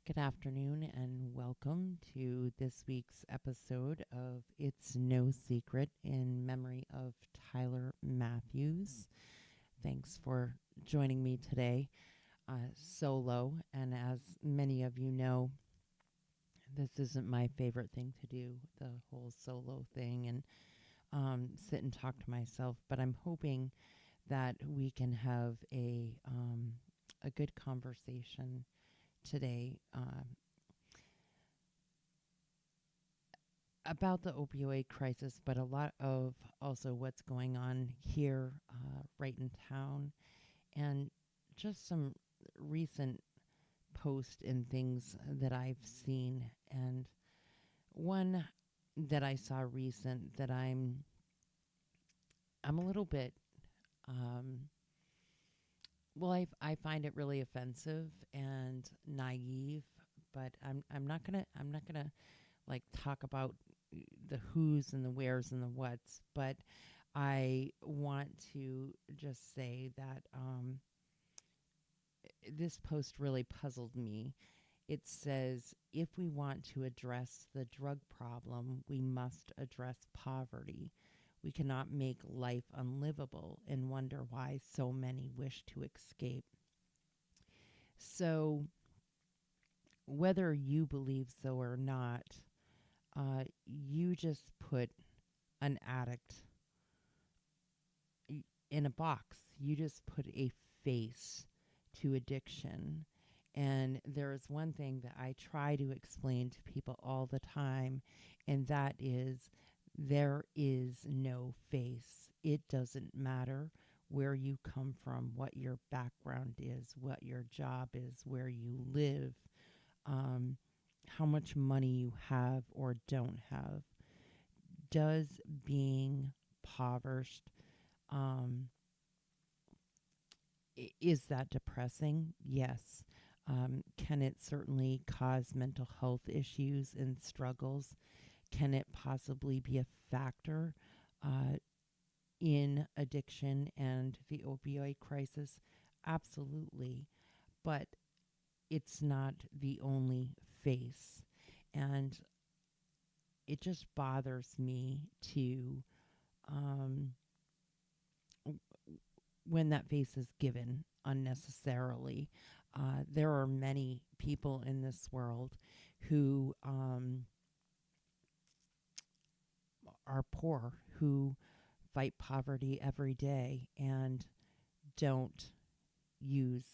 Good afternoon and welcome to this week's episode of It's No Secret in memory of Tyler Matthews. Thanks for joining me today solo. And as many of you know, this isn't my favorite thing to do, the whole solo thing and sit and talk to myself. But I'm hoping that we can have a good conversation today about the opioid crisis, but a lot of also what's going on here right in town, and just some recent posts and things that I've seen. And one that I saw recent that I'm a little bit um, I find it really offensive and naive, but I'm not gonna like talk about the who's and the where's and the what's, but I want to just say that this post really puzzled me. It says, if we want to address the drug problem, we must address poverty. We cannot make life unlivable and wonder why so many wish to escape. So, whether you believe so or not, you just put an addict in a box. You just put a face to addiction. And there is one thing that I try to explain to people all the time, and that is there is no face. It doesn't matter where you come from, what your background is, what your job is, where you live, um, how much money you have or don't have. Does being impoverished, um, is that depressing? Yes. Can it certainly cause mental health issues and struggles? Can it possibly be a factor uh, in addiction and the opioid crisis? Absolutely. But it's not the only face. And it just bothers me to um, when that face is given unnecessarily. There are many people in this world who are poor, who fight poverty every day and don't use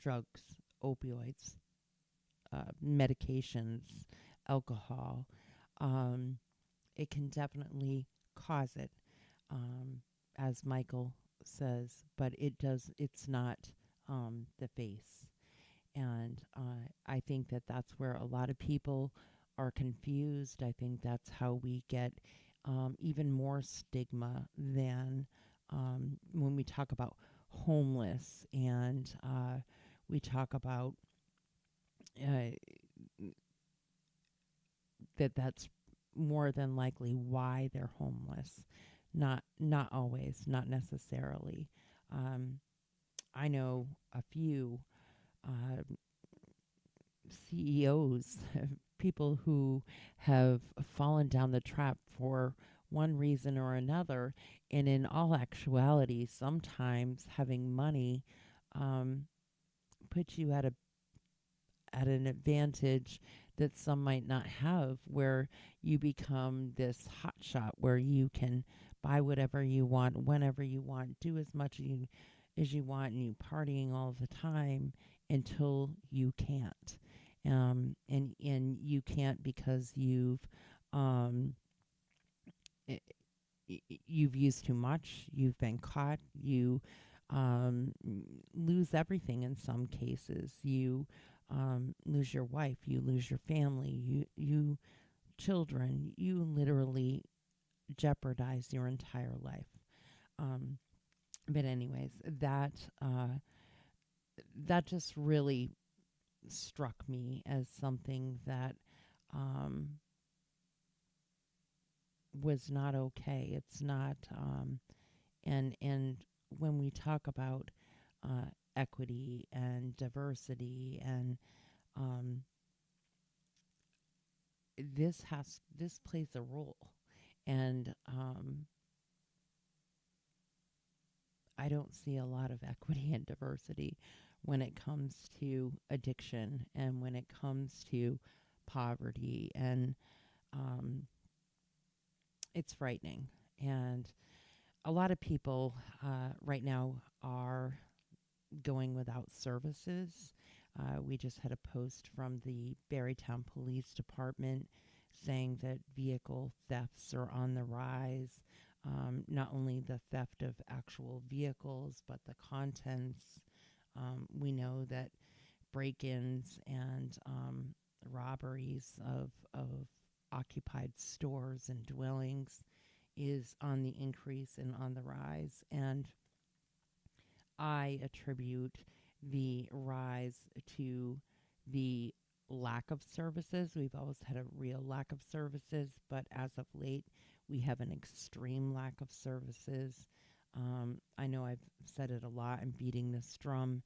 drugs, opioids, medications, alcohol. Um, it can definitely cause it, um, as Michael says, but it's not the face. And I think that that's where a lot of people are confused. I think that's how we get even more stigma than when we talk about homeless and we talk about uh, that's more than likely why they're homeless. Not always, not necessarily. Um, I know a few uh, CEOs, people who have fallen down the trap for one reason or another, and in all actuality, sometimes having money um, puts you at an advantage that some might not have, where you become this hotshot where you can buy whatever you want, whenever you want, do as much as you want, and you partying all the time until you can't. And you can't because um, i- you've used too much, you've been caught, you lose everything in some cases. You lose your wife, you lose your family, you children. You literally jeopardize your entire life. Um, but anyways, that just really struck me as something that um, was not okay. It's not, and when we talk about equity and diversity and um, this plays a role, and I don't see a lot of equity and diversity when it comes to addiction and when it comes to poverty, and um, it's frightening. And a lot of people right now are going without services. We just had a post from the Barrytown Police Department saying that vehicle thefts are on the rise. Not only the theft of actual vehicles, but the contents. We know that break-ins and robberies of occupied stores and dwellings is on the increase and on the rise. And I attribute the rise to the lack of services. We've always had a real lack of services, but as of late, we have an extreme lack of services. I know I've said it a lot. I'm beating this drum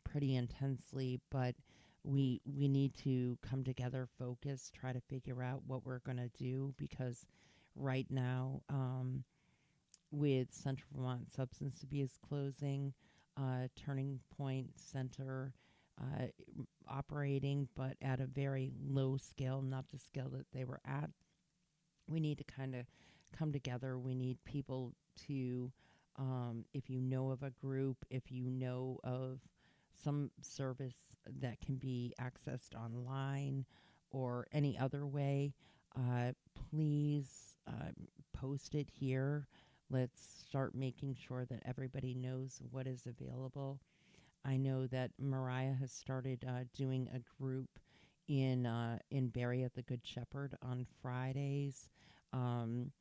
pretty intensely, but we need to come together, focus, try to figure out what we're going to do, because right now, with Central Vermont Substance Abuse closing, Turning Point Center uh, operating, but at a very low scale, not the scale that they were at. We need to kind of come together. We need people to, if you know of a group, if you know of some service that can be accessed online or any other way, uh, please post it here. Let's start making sure that everybody knows what is available. I know that Mariah has started doing a group in Barry at the Good Shepherd on Fridays. Um,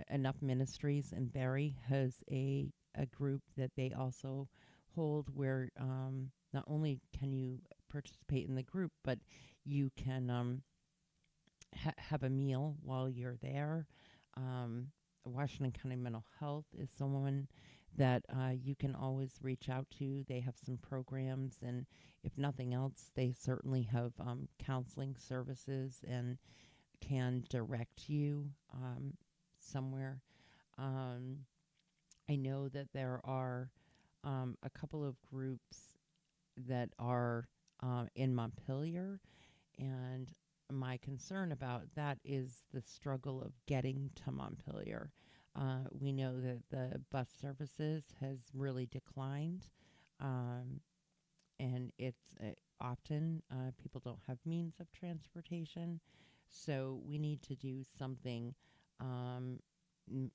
Enough Ministries in Barry has a group that they also hold where not only can you participate in the group, but you can have a meal while you're there. Washington County Mental Health is someone that you can always reach out to. They have some programs, and if nothing else, they certainly have counseling services and can direct you somewhere. Um, I know that there are a couple of groups that are in Montpelier, and my concern about that is the struggle of getting to Montpelier. We know that the bus services has really declined, um, and it's often people don't have means of transportation. So we need to do something,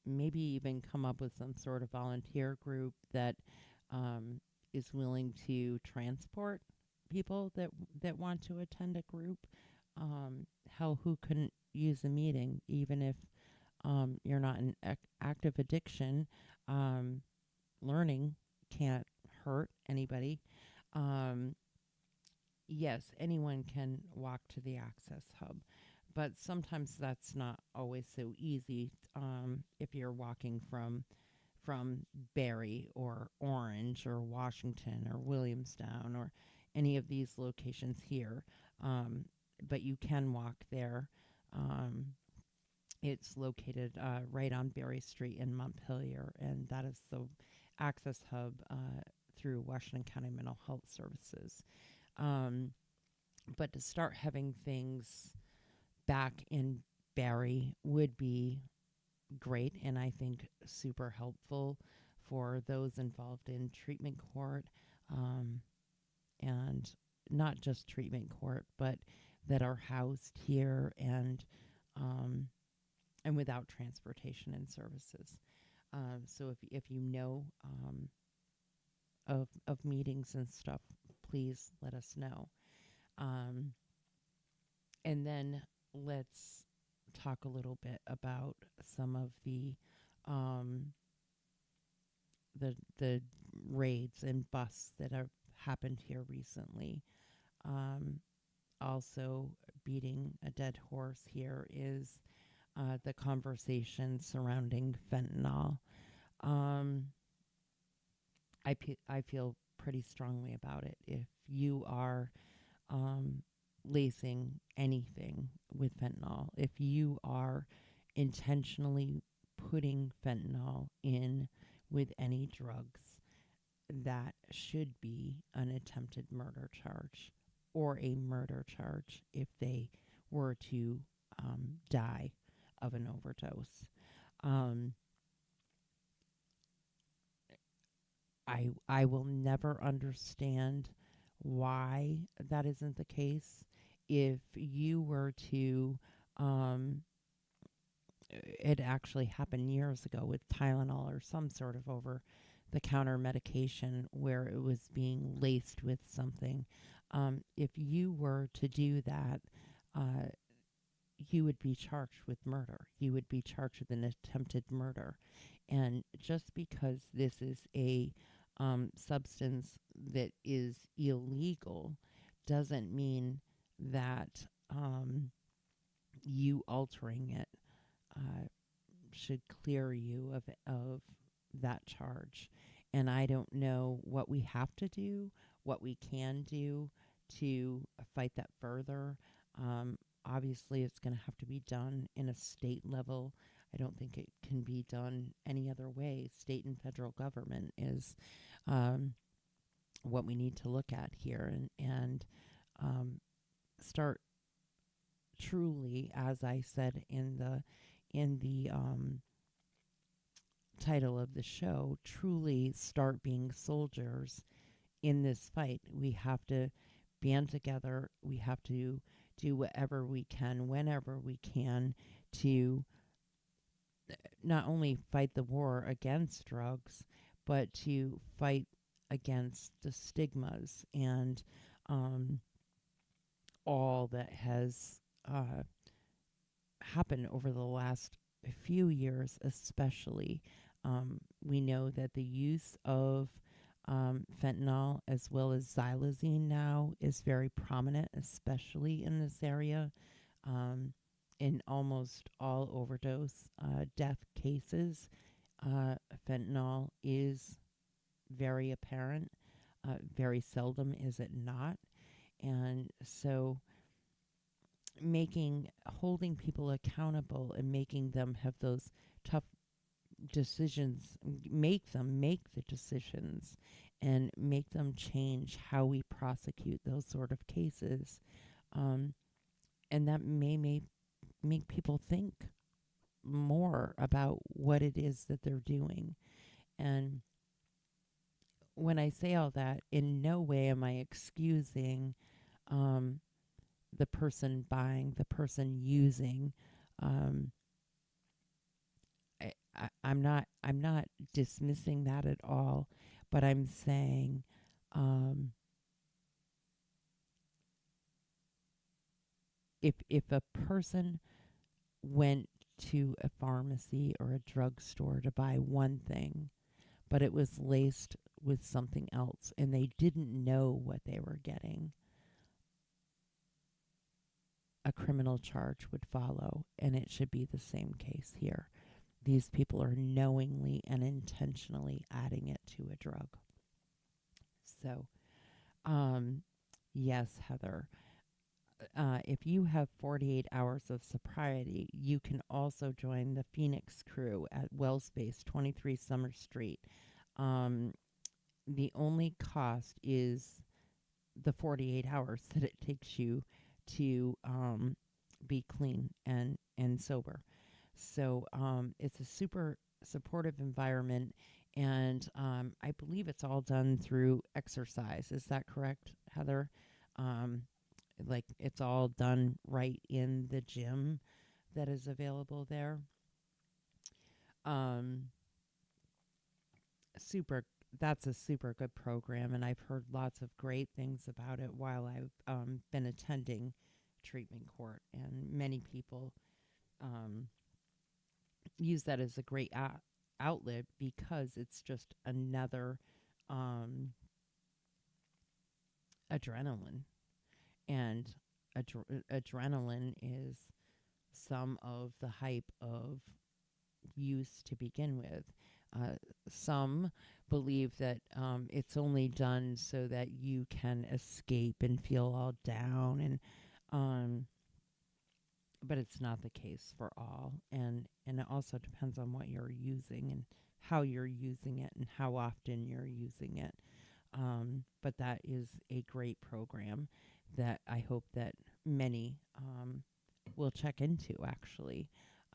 maybe even come up with some sort of volunteer group that um, is willing to transport people that want to attend a group. Hell, who couldn't use a meeting, even if you're not in active addiction? Um, Learning can't hurt anybody. Um, yes, anyone can walk to the Access Hub, but sometimes that's not always so easy. If you're walking from Barry or Orange or Washington or Williamstown or any of these locations here, but you can walk there. Um, it's located right on Berry Street in Montpelier, and that is the Access Hub through Washington County Mental Health Services. Um, but to start having things back in Barry would be great, and I think super helpful for those involved in treatment court, um, and not just treatment court, but that are housed here um, and without transportation and services. So if you know of meetings and stuff, please let us know. Um, and then let's talk a little bit about some of um, the raids and busts that have happened here recently. Um, Also, beating a dead horse here is the conversation surrounding fentanyl. Um, I feel pretty strongly about it. If you are um, lacing anything with fentanyl, if you are intentionally putting fentanyl in with any drugs, that should be an attempted murder charge or a murder charge if they were to die of an overdose. Um, I will never understand why that isn't the case. If you were to, um, it actually happened years ago with Tylenol or some sort of over the counter medication where it was being laced with something. If you were to do that, uh, you would be charged with murder. You would be charged with an attempted murder. And just because this is a substance that is illegal doesn't mean that you altering it uh, should clear you of that charge. And I don't know what we have to do, what we can do to fight that further. Obviously, it's going to have to be done in a state level. I don't think it can be done any other way. State and federal government is um, what we need to look at here, and um, start truly, as I said in the title of the show, truly start being soldiers in this fight. We have to band together. We have to do whatever we can, whenever we can, to not only fight the war against drugs, but to fight against the stigmas and um, all that has happened over the last few years, especially. We know that the use of fentanyl as well as xylazine now is very prominent, especially in this area. In almost all overdose death cases, fentanyl is very apparent. Very seldom is it not. And so holding people accountable and making them have those tough decisions, make them make the decisions and make them change how we prosecute those sort of cases. Um, and that may make people think more about what it is that they're doing. And when I say all that, in no way am I excusing um, the person buying, the person using. Um, I'm not dismissing that at all, but I'm saying um, if a person went to a pharmacy or a drugstore to buy one thing, but it was laced with something else and they didn't know what they were getting, a criminal charge would follow, and it should be the same case here. These people are knowingly and intentionally adding it to a drug. So, um, yes, Heather, if you have 48 hours of sobriety, you can also join the Phoenix crew at Wellspace, 23 Summer Street. Um, the only cost is the 48 hours that it takes you to be clean and sober. So it's a super supportive environment, and I believe it's all done through exercise. Is that correct, Heather? Um, like it's all done right in the gym that is available there. Um, super. That's a super good program, and I've heard lots of great things about it while I've been attending treatment court, and many people um, use that as a great outlet because it's just another um, adrenaline. And adrenaline is some of the hype of use to begin with. Uh, some believe that it's only done so that you can escape and feel all down, and um, but it's not the case for all. And it also depends on what you're using and how you're using it and how often you're using it. But that is a great program that I hope that many will check into, actually.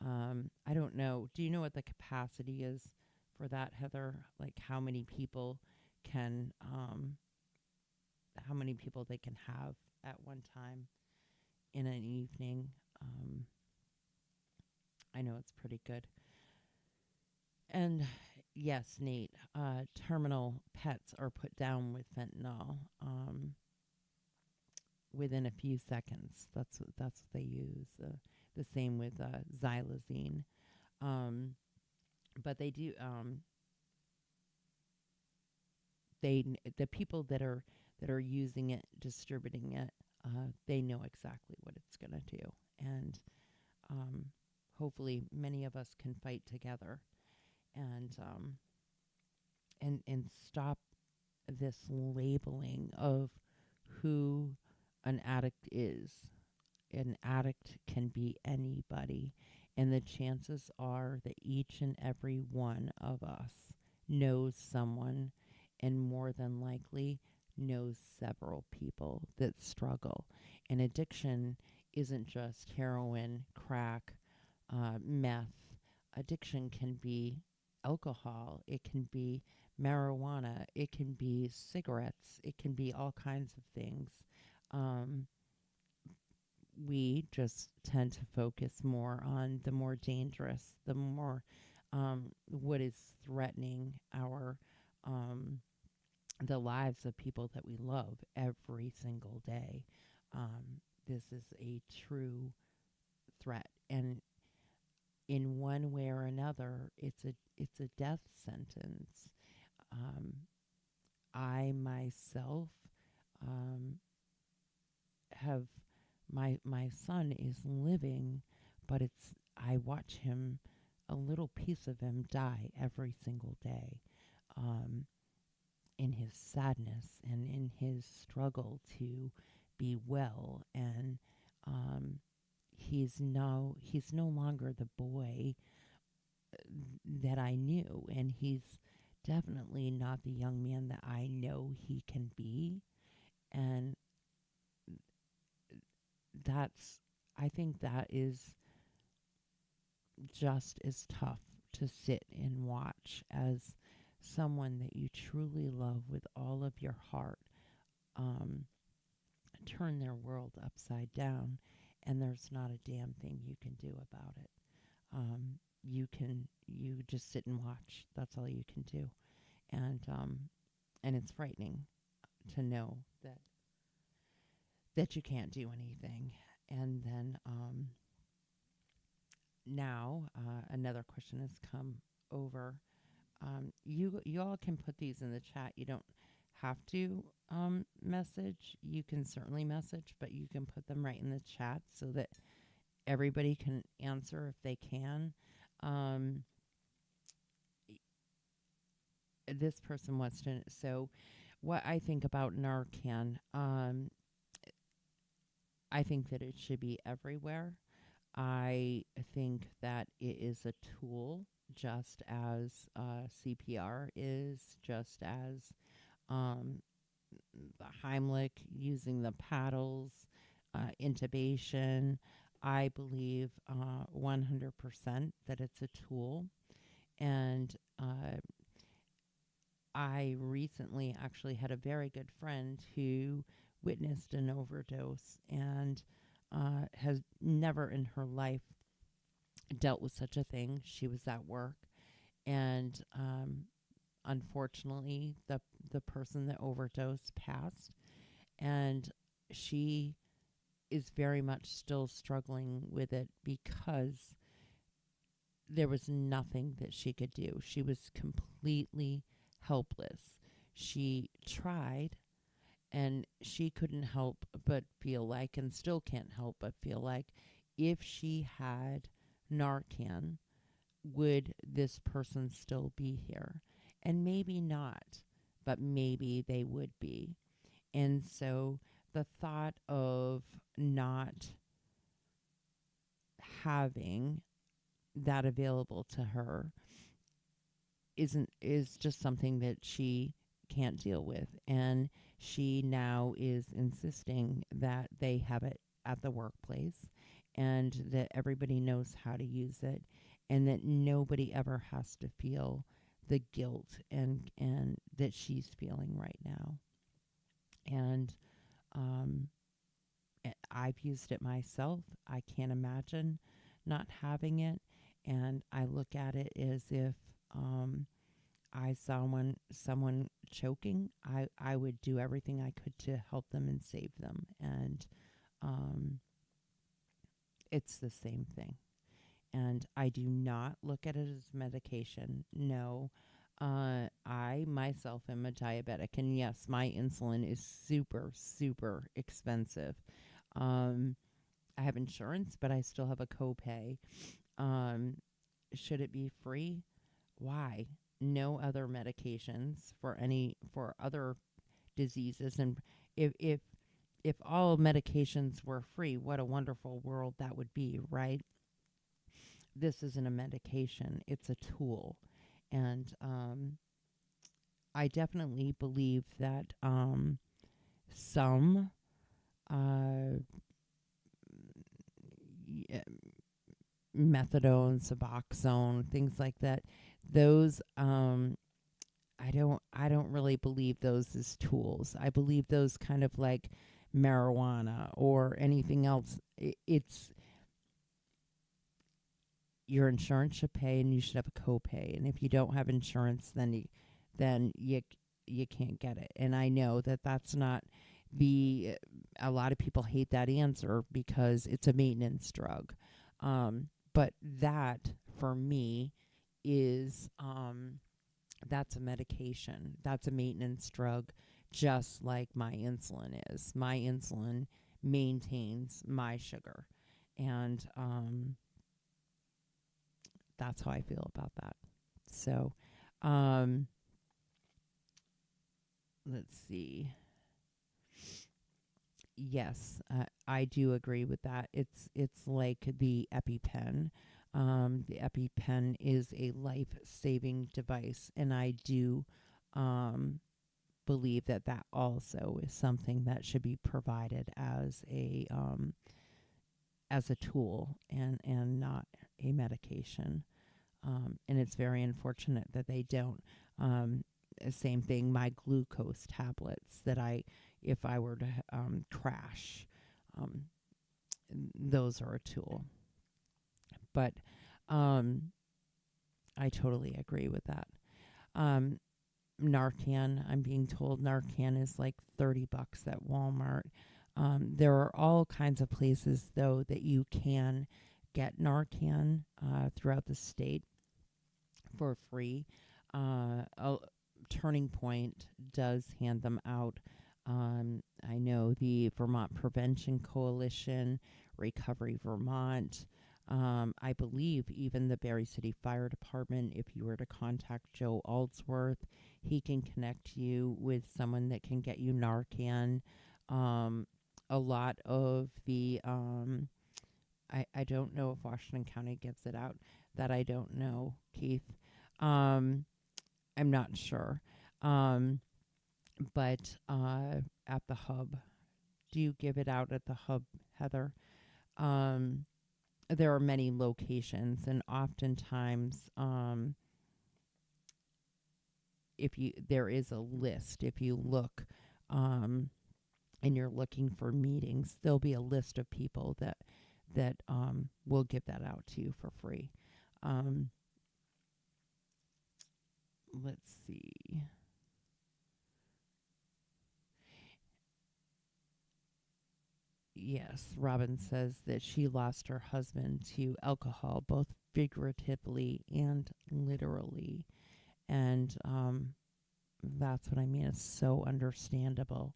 I don't know. Do you know what the capacity is for that, Heather? Like can, how many people they can have at one time in an evening? Um, I know it's pretty good. And yes, Nate, terminal pets are put down with fentanyl within a few seconds. That's what they use. The same with xylazine. Um, but they do. The people that are using it, distributing it, they know exactly what it's going to do, and um, hopefully, many of us can fight together and and stop this labeling of who an addict is. An addict can be anybody, and the chances are that each and every one of us knows someone, and more than likely knows several people that struggle. And addiction isn't just heroin, crack, meth. Addiction can be alcohol, it can be marijuana, it can be cigarettes, it can be all kinds of things. Um, we just tend to focus more on the more dangerous, the more what is threatening um, the lives of people that we love every single day. This is a true threat, and in one way or another, it's a death sentence. Um, I myself um, have my son is living, but it's I watch him, a little piece of him die every single day, um, in his sadness and in his struggle to be well, and um, he's no longer the boy that I knew, and he's definitely not the young man that I know he can be, and that's I think that is just as tough to sit and watch as someone that you truly love with all of your heart um, turn their world upside down, and there's not a damn thing you can do about it. You just sit and watch. That's all you can do, and it's frightening to know that you can't do anything. And then now another question has come over. You all can put these in the chat. You don't have to message. You can certainly message, but you can put them right in the chat so that everybody can answer if they can. Um, this person wants to. So, what I think about Narcan. I think that it should be everywhere. I think that it is a tool, just as CPR is, just as um, the Heimlich, using the paddles, intubation. I believe 100% that it's a tool. And I recently actually had a very good friend who witnessed an overdose and has never in her life dealt with such a thing. She was at work, and unfortunately, the person that overdosed passed, and she is very much still struggling with it because there was nothing that she could do. She was completely helpless. She tried, and she couldn't help but feel like, and still can't help but feel like, if she had Narcan, would this person still be here? And maybe not, but maybe they would be. And so the thought of not having that available to her is just something that she can't deal with, and she now is insisting that they have it at the workplace and that everybody knows how to use it, and that nobody ever has to feel the guilt and that she's feeling right now. And um I've used it myself. I can't imagine not having it, and I look at it as if um I saw someone choking, I would do everything I could to help them and save them. And um, it's the same thing. And I do not look at it as medication. No. I myself am a diabetic, and yes, my insulin is super, super expensive. Um, I have insurance, but I still have a copay. Um, should it be free? Why? No other medications for other diseases, and if if if all medications were free, what a wonderful world that would be, right? This isn't a medication; it's a tool, and I definitely believe that some uh, y- methadone, Suboxone, things like that, those I don't really believe those as tools. I believe those kind of like marijuana or anything else. It's your insurance should pay, and you should have a copay. And if you don't have insurance, then you can't get it. And I know that that's not the a lot of people hate that answer because it's a maintenance drug. But that for me is that's a medication. That's a maintenance drug, just like my insulin is. My insulin maintains my sugar. And that's how I feel about that. So, um, let's see. Yes, I do agree with that. It's like the EpiPen. The EpiPen is a life-saving device, and I do um, believe that that also is something that should be provided as a tool and not a medication. And it's very unfortunate that they don't. Same thing. My glucose tablets that if I were to crash, um, those are a tool. But um, I totally agree with that. Um, Narcan. I'm being told Narcan is like $30 at Walmart. There are all kinds of places, though, that you can get Narcan throughout the state for free. Turning Point does hand them out. I know the Vermont Prevention Coalition, Recovery Vermont. I believe even the Barrie City Fire Department, if you were to contact Joe Aldsworth, he can connect you with someone that can get you Narcan. Um, a lot of I don't know if Washington County gives it out. That I don't know, Keith. Um, I'm not sure. Um, but at the hub, do you give it out at the hub, Heather? Um, there are many locations, and oftentimes, if you there is a list. If you look, um, and you're looking for meetings, there'll be a list of people that will give that out to you for free. Um, let's see. Yes, Robin says that she lost her husband to alcohol, both figuratively and literally. And that's what I mean. It's so understandable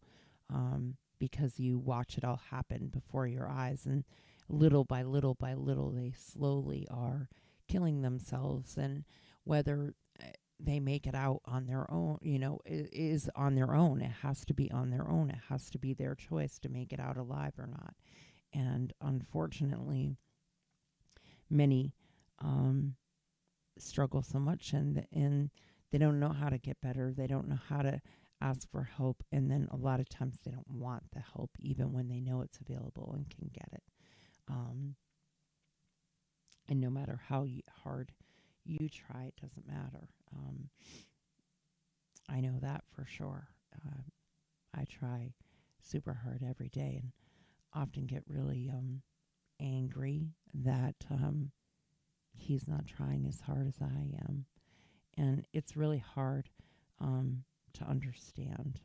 because you watch it all happen before your eyes. And little by little by little, they slowly are killing themselves, and whether they make it out on their own, is on their own. It has to be on their own. It has to be their choice to make it out alive or not. And unfortunately, many um, struggle so much, and they don't know how to get better. They don't know how to ask for help, and then a lot of times they don't want the help even when they know it's available and can get it. Um, and no matter how hard you try, it doesn't matter. I know that for sure. I try super hard every day and often get really angry that he's not trying as hard as I am. And it's really hard to understand,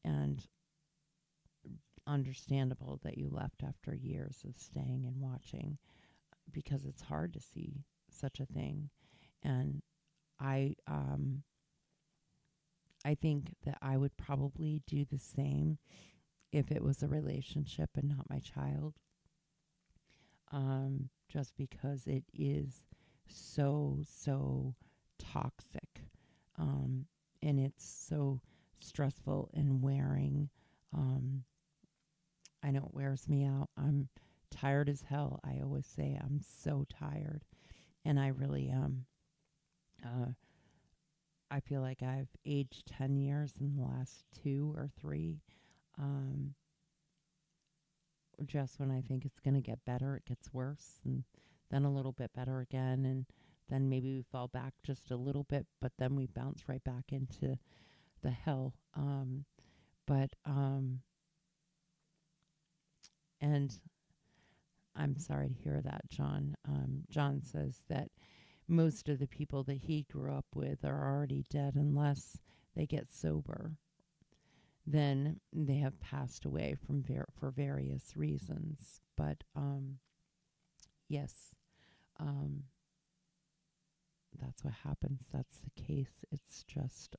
and understandable that you left after years of staying and watching, because it's hard to see such a thing. And I I think that I would probably do the same if it was a relationship and not my child, just because it is so toxic, and it's so stressful and wearing. Um, I know it wears me out. I'm tired as hell. I always say I'm so tired, and I really am. Uh, I feel like I've aged 10 years in the last 2 or 3. Um, just when I think it's going to get better, it gets worse, and then a little bit better again, and then maybe we fall back just a little bit, but then we bounce right back into the hell. But and I'm sorry to hear that, John. John says that most of the people that he grew up with are already dead unless they get sober. Then they have passed away for various reasons. But yes, um, that's what happens. That's the case. It's just,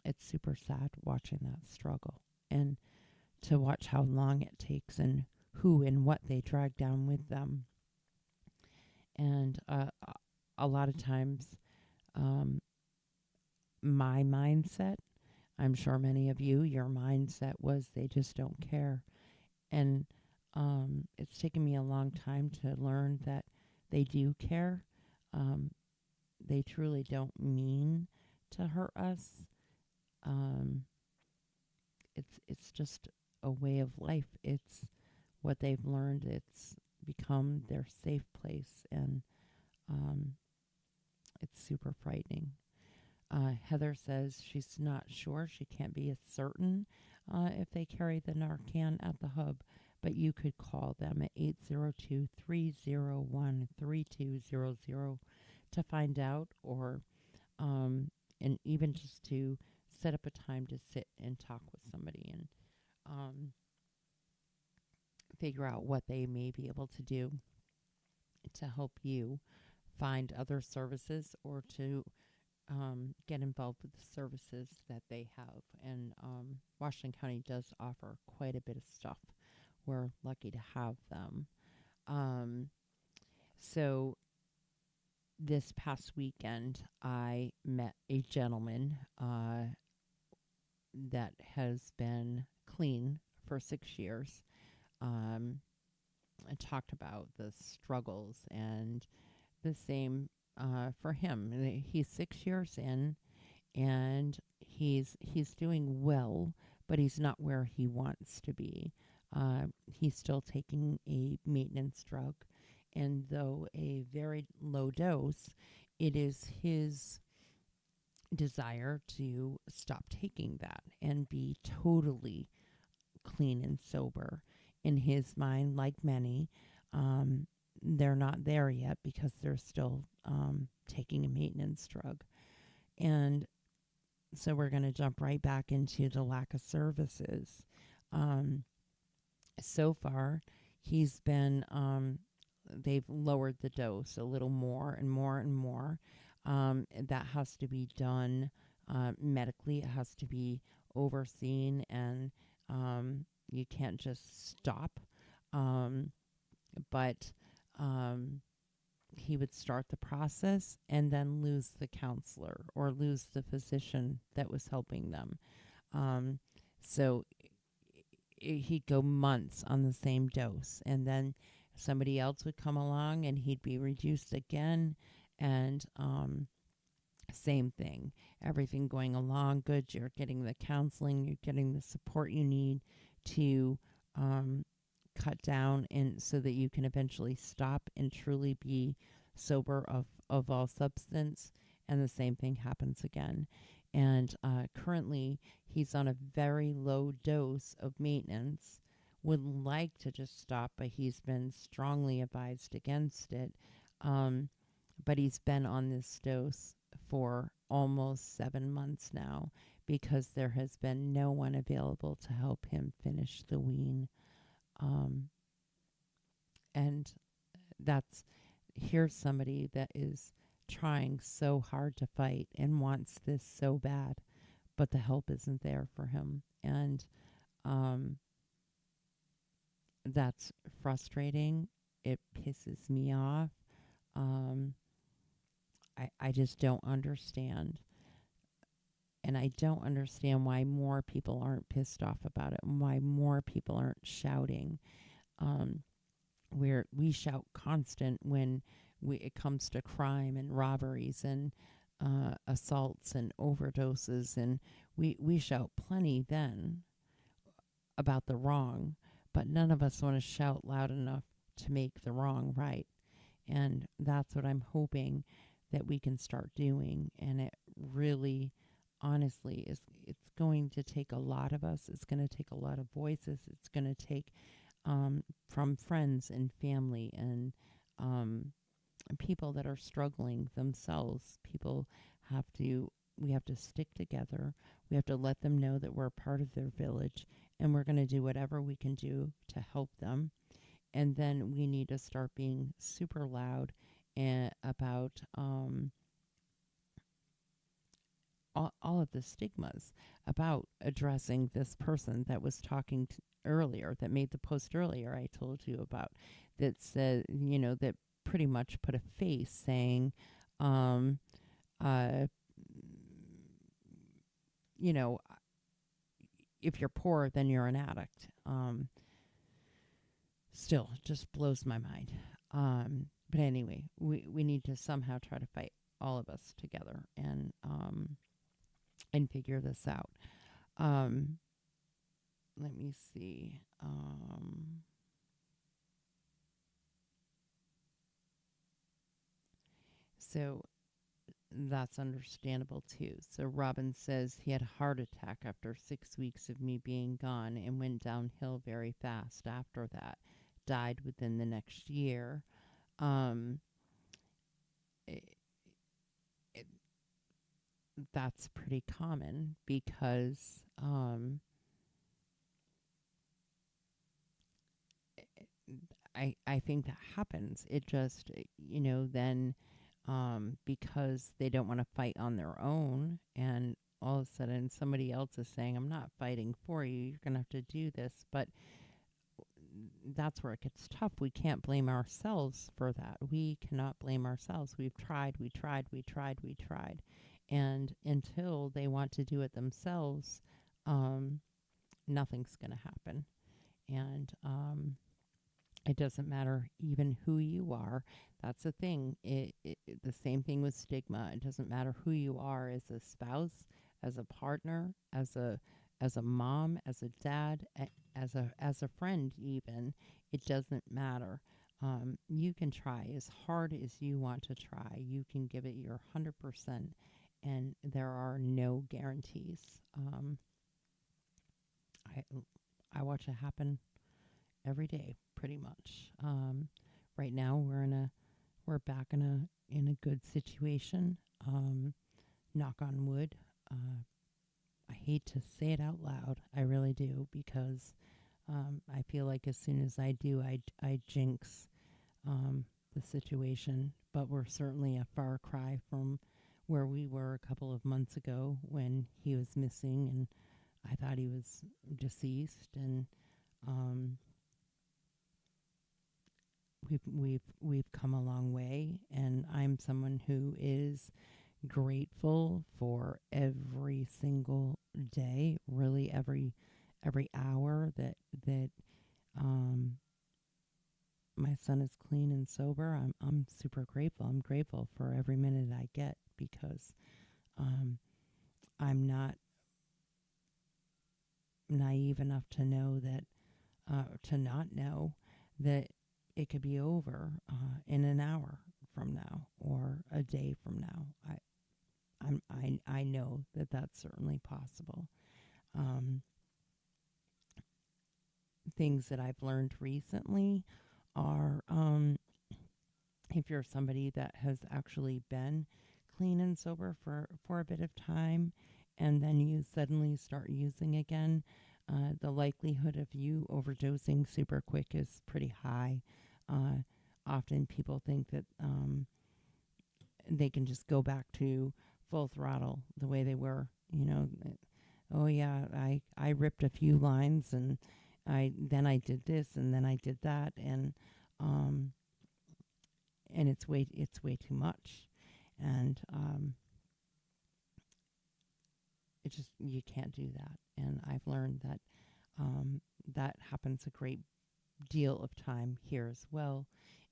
it's super sad watching that struggle, and to watch how long it takes and who and what they drag down with them. And a lot of times, um, my mindset, I'm sure many of you, your mindset was they just don't care. And it's taken me a long time to learn that they do care. Um, they truly don't mean to hurt us. Um, it's just a way of life. It's what they've learned. It's become their safe place, and um, it's super frightening. Heather says she's not sure. She can't be as certain if they carry the Narcan at the hub, but you could call them at 802-301-3200 to find out, or and even just to set up a time to sit and talk with somebody and um, figure out what they may be able to do to help you find other services, or to get involved with the services that they have. And Washington County does offer quite a bit of stuff. We're lucky to have them. So this past weekend, I met a gentleman that has been clean for 6 years. And talked about the struggles, and the same for him. He's 6 years in, and he's doing well, but he's not where he wants to be. He's still taking a maintenance drug, and though a very low dose, it is his desire to stop taking that and be totally clean and sober. In his mind, like many, they're not there yet because they're still taking a maintenance drug. And so we're going to jump right back into the lack of services. So far, he's been, they've lowered the dose a little more and more and more. That has to be done medically. It has to be overseen, and you can't just stop. Um, but um, he would start the process and then lose the counselor or lose the physician that was helping them. Um, so he'd go months on the same dose, and then somebody else would come along and he'd be reduced again. And same thing, everything going along good. You're getting the counseling, you're getting the support you need to um, cut down, and so that you can eventually stop and truly be sober of all substance. And the same thing happens again. And currently, he's on a very low dose of maintenance. Would like to just stop, but he's been strongly advised against it. Um, but he's been on this dose for almost 7 months now because there has been no one available to help him finish the wean. Um, and that's here's somebody that is trying so hard to fight and wants this so bad, but the help isn't there for him. And um, that's frustrating. It pisses me off. Um, I just don't understand. And I don't understand why more people aren't pissed off about it and why more people aren't shouting. Um, where we shout constant when it comes to crime and robberies and assaults and overdoses. And we shout plenty then about the wrong, but none of us want to shout loud enough to make the wrong right. And that's what I'm hoping that we can start doing. And it really, honestly, it's going to take a lot of us. It's going to take a lot of voices. It's going to take from friends and family and um, people that are struggling themselves. People have to, we have to stick together. We have to let them know that we're part of their village and we're going to do whatever we can do to help them. And then we need to start being super loud about all of the stigmas about addressing this person that was talking earlier, that made the post earlier I told you about, that said, that pretty much put a face saying, um, uh, you know, if you're poor, then you're an addict. Still, just blows my mind. But anyway, we need to somehow try to fight, all of us together, and figure this out. Um, Let me see. So that's understandable too. So Robin says he had a heart attack after 6 weeks of me being gone and went downhill very fast after that. Died within the next year. Um, it, it, that's pretty common because I think that happens. It just, then because they don't want to fight on their own, and all of a sudden somebody else is saying, I'm not fighting for you, you're going to have to do this. But that's where it gets tough. We can't blame ourselves for that. We cannot blame ourselves. We've tried, we tried, we tried, we tried. And until they want to do it themselves, um, nothing's going to happen. And it doesn't matter even who you are. That's the thing. The same thing with stigma. It doesn't matter who you are as a spouse, as a partner, as a mom, as a dad, as a friend even. It doesn't matter. You can try as hard as you want to try. You can give it your 100%, and there are no guarantees. I I watch it happen every day, pretty much. Right now, we're back in a good situation. Knock on wood. I hate to say it out loud. I really do, because I feel like as soon as I do, I jinx the situation. But we're certainly a far cry from where we were a couple of months ago when he was missing, and I thought he was deceased. And um, we've come a long way, and I'm someone who is grateful for every single day, really every hour that um my son is clean and sober. I'm super grateful. I'm grateful for every minute I get, because um I'm not naive enough to know that to not know that it could be over in an hour from now or a day from now. I know that that's certainly possible. Um, Things that I've learned recently are, if you're somebody that has actually been clean and sober for a bit of time, and then you suddenly start using again, the likelihood of you overdosing super quick is pretty high. Uh, Often people think that they can just go back to full throttle the way they were. Oh yeah, I ripped a few lines, and I did this, and then I did that, um, and it's way too much, and it just, you can't do that. And I've learned that that happens a great deal of time here as well.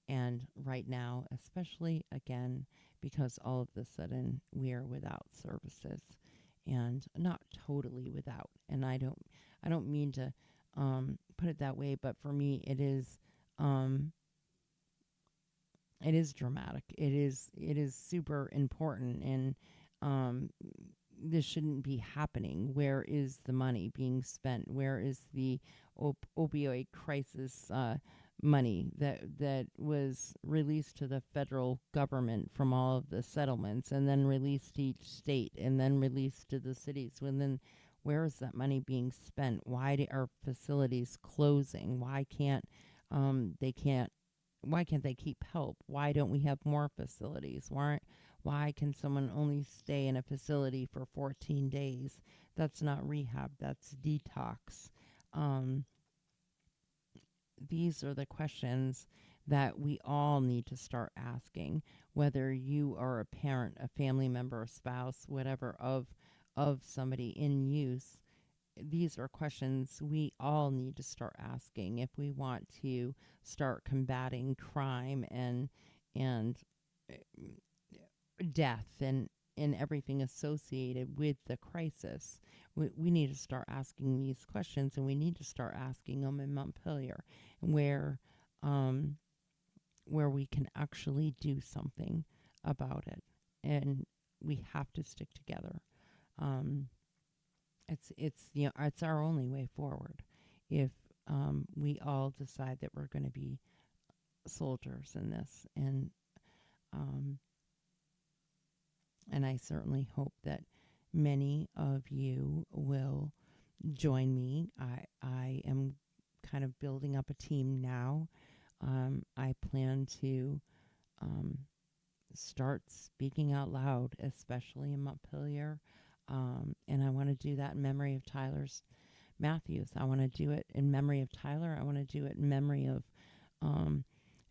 And right now, especially again, because all of a sudden we are without services, and not totally without. And I don't mean to put it that way, but for me, um, it is dramatic. It is super important, and um, this shouldn't be happening. Where is the money being spent? Where is the opioid crisis money that was released to the federal government from all of the settlements, and then released to each state, and then released to the cities? When then, where is that money being spent? Are facilities closing? They can't? Why can't they keep help? Why don't we have more facilities? Why can someone only stay in a facility for 14 days? That's not rehab, that's detox. Um, these are the questions that we all need to start asking, whether you are a parent, a family member, a spouse, whatever, of somebody in use. These are questions we all need to start asking if we want to start combating crime and uh, death and everything associated with the crisis. We need to start asking these questions, and we need to start asking them in Montpelier, where um, where we can actually do something about it. And we have to stick together. Um, it's our only way forward. If we all decide that we're going to be soldiers in this, um, and I certainly hope that many of you will join me. I am kind of building up a team now. I plan to um, start speaking out loud, especially in Montpelier. And I want to do that in memory of Tyler's Matthews. I want to do it in memory of Tyler. I want to do it in memory of um,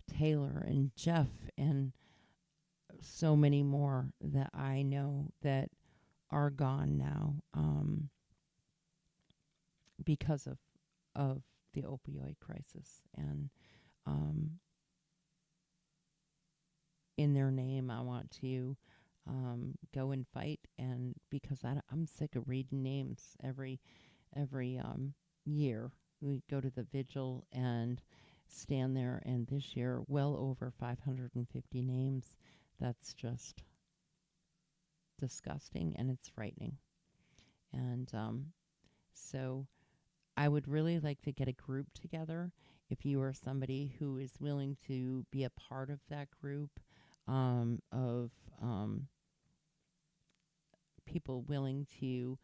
Taylor and Jeff, and so many more that I know that are gone now, because of the opioid crisis. And um, in their name, I want to go and fight. And because I'm sick of reading names every year. We go to the vigil and stand there, and this year, well over 550 names. That's just disgusting, and it's frightening. And so I would really like to get a group together. If you are somebody who is willing to be a part of that group, of people willing to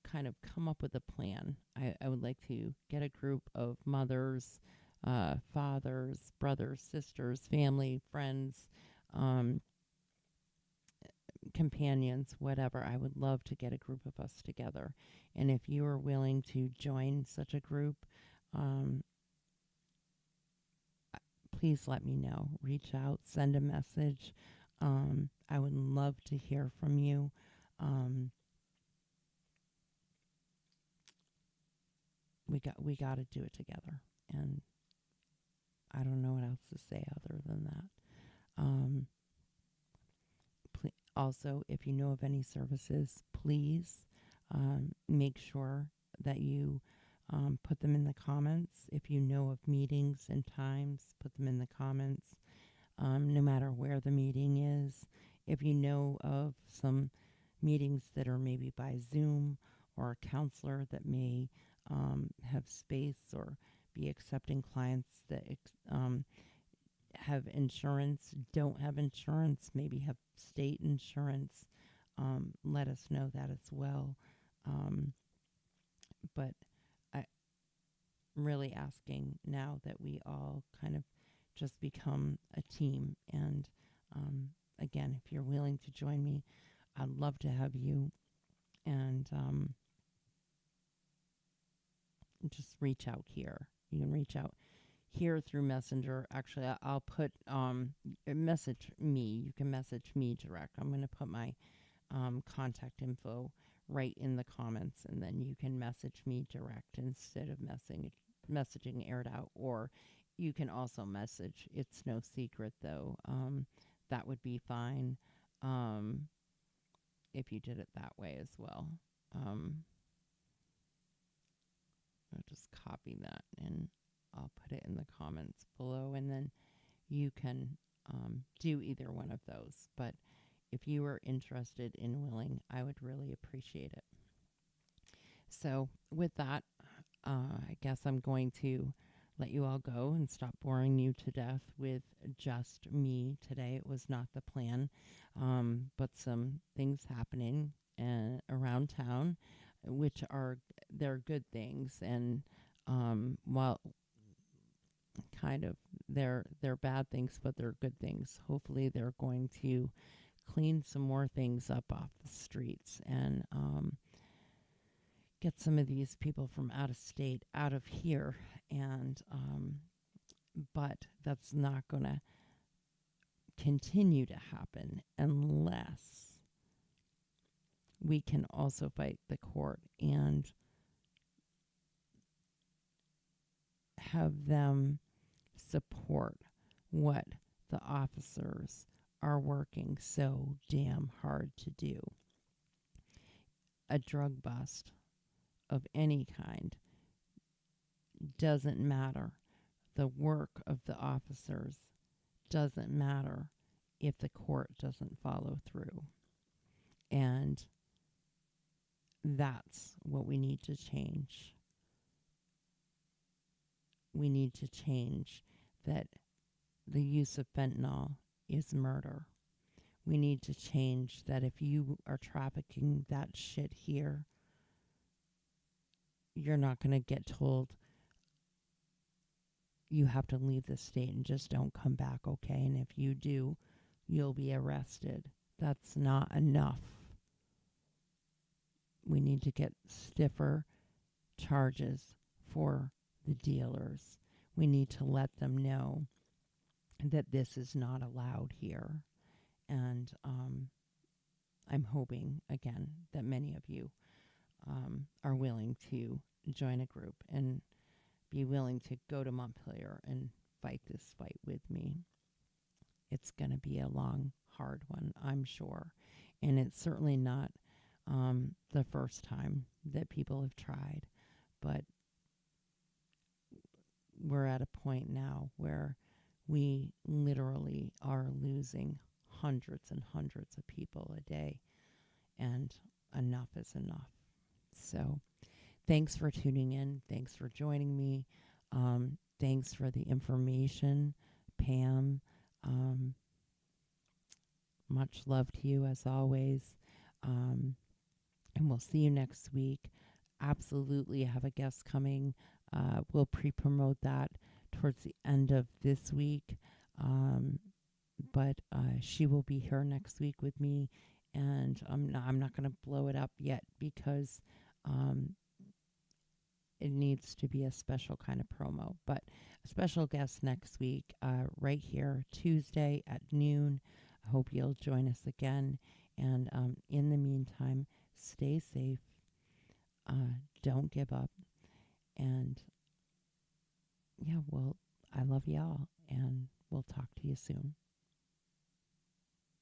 kind of come up with a plan. I would like to get a group of mothers, fathers, brothers, sisters, family, friends, um, companions, whatever. I would love to get a group of us together. And if you are willing to join such a group, um, please let me know. Reach out, send a message. I would love to hear from you. Um, we got to do it together, and I don't know what else to say other than that. Um, Also, if you know of any services, please make sure that you put them in the comments. If you know of meetings and times, put them in the comments, no matter where the meeting is. If you know of some meetings that are maybe by Zoom, or a counselor that may have space or be accepting clients that have insurance, don't have insurance, maybe have state insurance, let us know that as well. Um, but I'm really asking now that we all kind of just become a team. And again, if you're willing to join me, I'd love to have you. And just reach out here. You can reach out here through Messenger. Actually, I'll put message me. You can message me direct. I'm going to put my contact info right in the comments, and then you can message me direct instead of messaging aired out. Or you can also message. It's no secret though. That would be fine if you did it that way as well. I'll just copy that and I'll put it in the comments below, and then you can do either one of those. But if you are interested and willing, I would really appreciate it. So with that, I guess I'm going to let you all go and stop boring you to death with just me today. It was not the plan, but some things happening around town, which they're good things. And while kind of they're bad things, but they're good things. Hopefully, they're going to clean some more things up off the streets and get some of these people from out of state out of here. And but that's not going to continue to happen unless we can also fight the court and have them support what the officers are working so damn hard to do. A drug bust of any kind doesn't matter. The work of the officers doesn't matter if the court doesn't follow through. And that's what we need to change. We need to change that the use of fentanyl is murder. We need to change that if you are trafficking that shit here, you're not going to get told you have to leave the state and just don't come back, okay? And if you do, you'll be arrested. That's not enough. We need to get stiffer charges for the dealers. We need to let them know that this is not allowed here. And I'm hoping, again, that many of you are willing to join a group and be willing to go to Montpelier and fight this fight with me. It's going to be a long, hard one, I'm sure. And it's certainly not the first time that people have tried. But we're at a point now where we literally are losing hundreds and hundreds of people a day. And enough is enough. So thanks for tuning in. Thanks for joining me. Thanks for the information, Pam. Much love to you as always. And we'll see you next week. Absolutely have a guest coming. We'll pre-promote that towards the end of this week. But she will be here next week with me. And I'm not going to blow it up yet because it needs to be a special kind of promo. But a special guest next week, right here, Tuesday at noon. I hope you'll join us again. And in the meantime, stay safe. Don't give up. And yeah, well, I love y'all. And we'll talk to you soon.